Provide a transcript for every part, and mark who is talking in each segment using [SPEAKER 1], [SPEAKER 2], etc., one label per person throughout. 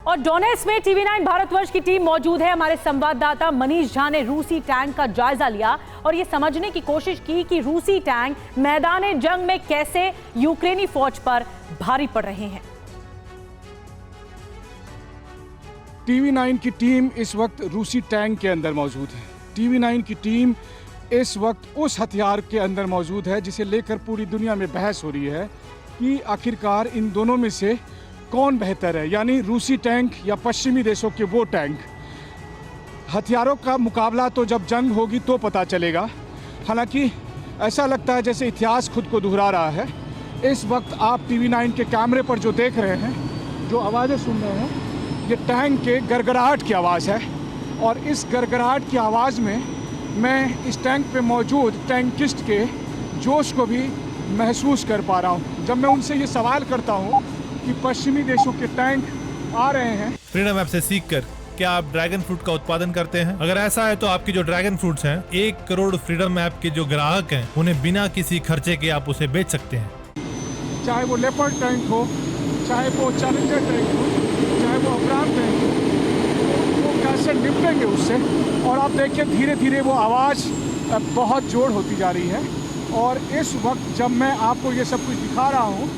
[SPEAKER 1] और डोनेट्स्क में टीवी9 भारतवर्ष की टीम मौजूद है। हमारे संवाददाता मनीष झा ने रूसी टैंक का जायजा लिया और ये समझने की कोशिश की कि रूसी टैंक मैदान जंग में कैसे यूक्रेनी फौज पर भारी पड़ रहे हैं।
[SPEAKER 2] टीवी9 की टीम इस वक्त रूसी टैंक के अंदर मौजूद है। टीवी9 की टीम इस वक्त उस हथियार के अंदर मौजूद है जिसे लेकर पूरी दुनिया में बहस हो रही है कि आखिरकार इन दोनों में से कौन बेहतर है, यानी रूसी टैंक या पश्चिमी देशों के वो टैंक। हथियारों का मुकाबला तो जब जंग होगी तो पता चलेगा। हालांकि ऐसा लगता है जैसे इतिहास खुद को दोहरा रहा है। इस वक्त आप टीवी9 के कैमरे पर जो देख रहे हैं, जो आवाज़ें सुन रहे हैं, ये टैंक के गड़गड़ाहट की आवाज़ है। और इस गड़गड़ाहट की आवाज़ में मैं इस टैंक पे मौजूद टैंकिस्ट के जोश को भी महसूस कर पा रहा हूँ। जब मैं उनसे ये सवाल करता हूँ कि पश्चिमी देशों के टैंक आ रहे हैं,
[SPEAKER 3] फ्रीडम ऐप से सीखकर क्या आप ड्रैगन फ्रूट का उत्पादन करते हैं? अगर ऐसा है तो आपकी जो ड्रैगन फ्रूट्स हैं, 1 करोड़ फ्रीडम ऐप के जो ग्राहक हैं, उन्हें बिना किसी खर्चे के आप उसे बेच सकते हैं।
[SPEAKER 2] चाहे वो लेपर्ड टैंक हो, चाहे वो चैलेंजर टैंक हो, चाहे वो अफरान टैंक हो, वो कैसे निपटेंगे उससे। और आप देखिए धीरे धीरे वो आवाज़ बहुत जोर होती जा रही है। और इस वक्त जब मैं आपको ये सब कुछ दिखा रहा हूँ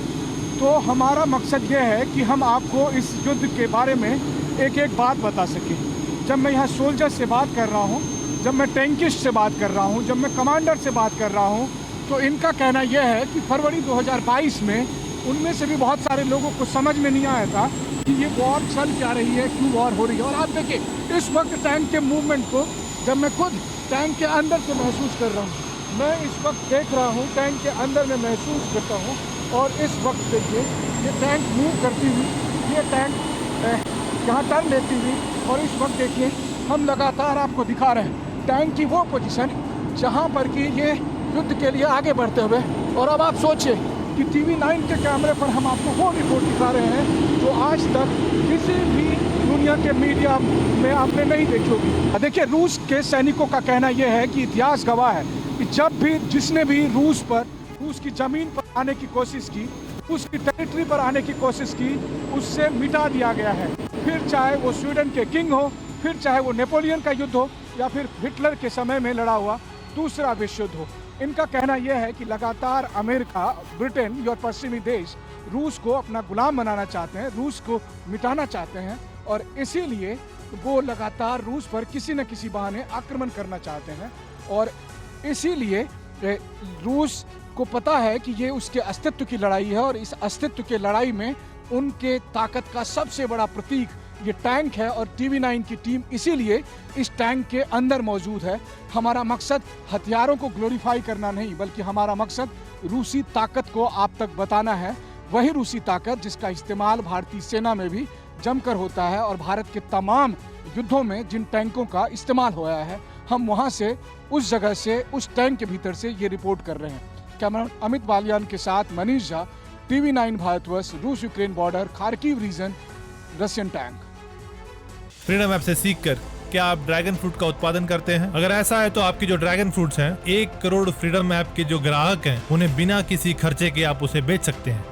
[SPEAKER 2] तो हमारा मकसद ये है कि हम आपको इस युद्ध के बारे में एक एक बात बता सकें। जब मैं यहाँ सोल्जर से बात कर रहा हूँ, जब मैं टैंकिस्ट से बात कर रहा हूँ, जब मैं कमांडर से बात कर रहा हूँ, तो इनका कहना यह है कि फरवरी 2022 में उनमें से भी बहुत सारे लोगों को समझ में नहीं आया था कि ये वॉर चल क्या रही है, क्यों वॉर हो रही है। और आप देखिए इस वक्त टैंक के मूवमेंट को जब मैं खुद टैंक के अंदर से महसूस कर रहा हूँ, मैं इस वक्त देख रहा हूँ टैंक के अंदर में महसूस करता हूँ। और इस वक्त देखिए ये टैंक मूव करती हुई, ये टैंक यहाँ टर्न लेती हुई, और इस वक्त देखिए हम लगातार आपको दिखा रहे हैं टैंक की वो पोजीशन जहाँ पर कि ये युद्ध के लिए आगे बढ़ते हुए। और अब आप सोचिए कि टीवी9 के कैमरे पर हम आपको वो रिपोर्ट दिखा रहे हैं जो आज तक किसी भी दुनिया के मीडिया में आपने नहीं देखी होगी। देखिए रूस के सैनिकों का कहना यह है कि इतिहास गवाह है कि जब भी जिसने भी रूस की ज़मीन पर आने की कोशिश की, उसकी टेरिटरी पर आने की कोशिश की, उससे मिटा दिया गया है। फिर चाहे वो स्वीडन के किंग हो, फिर चाहे वो नेपोलियन का युद्ध हो, या फिर हिटलर के समय में लड़ा हुआ दूसरा विश्व युद्ध हो। इनका कहना यह है कि लगातार अमेरिका, ब्रिटेन और पश्चिमी देश रूस को अपना गुलाम बनाना चाहते हैं, रूस को मिटाना चाहते हैं। और इसीलिए वो लगातार रूस पर किसी न किसी बहाने आक्रमण करना चाहते हैं। और इसीलिए रूस को पता है कि ये उसके अस्तित्व की लड़ाई है, और इस अस्तित्व के लड़ाई में उनके ताकत का सबसे बड़ा प्रतीक ये टैंक है। और टीवी9 की टीम इसीलिए इस टैंक के अंदर मौजूद है। हमारा मकसद हथियारों को ग्लोरीफाई करना नहीं, बल्कि हमारा मकसद रूसी ताकत को आप तक बताना है। वही रूसी ताकत जिसका इस्तेमाल भारतीय सेना में भी जमकर होता है, और भारत के तमाम युद्धों में जिन टैंकों का इस्तेमाल होया है, हम वहाँ से, उस जगह से, उस टैंक के भीतर से ये रिपोर्ट कर रहे हैं। कैमरामैन अमित बालियान के साथ मनीष झा, टीवी9 भारतवर्ष, रूस Ukraine border, Kharkiv region, Russian tank.
[SPEAKER 3] Freedom app से सीखकर क्या आप ड्रैगन फ्रूट का उत्पादन करते हैं? अगर ऐसा है तो आपकी जो ड्रैगन फ्रूट्स हैं, 1 करोड़ फ्रीडम ऐप के जो ग्राहक हैं, उन्हें बिना किसी खर्चे के आप उसे बेच सकते हैं।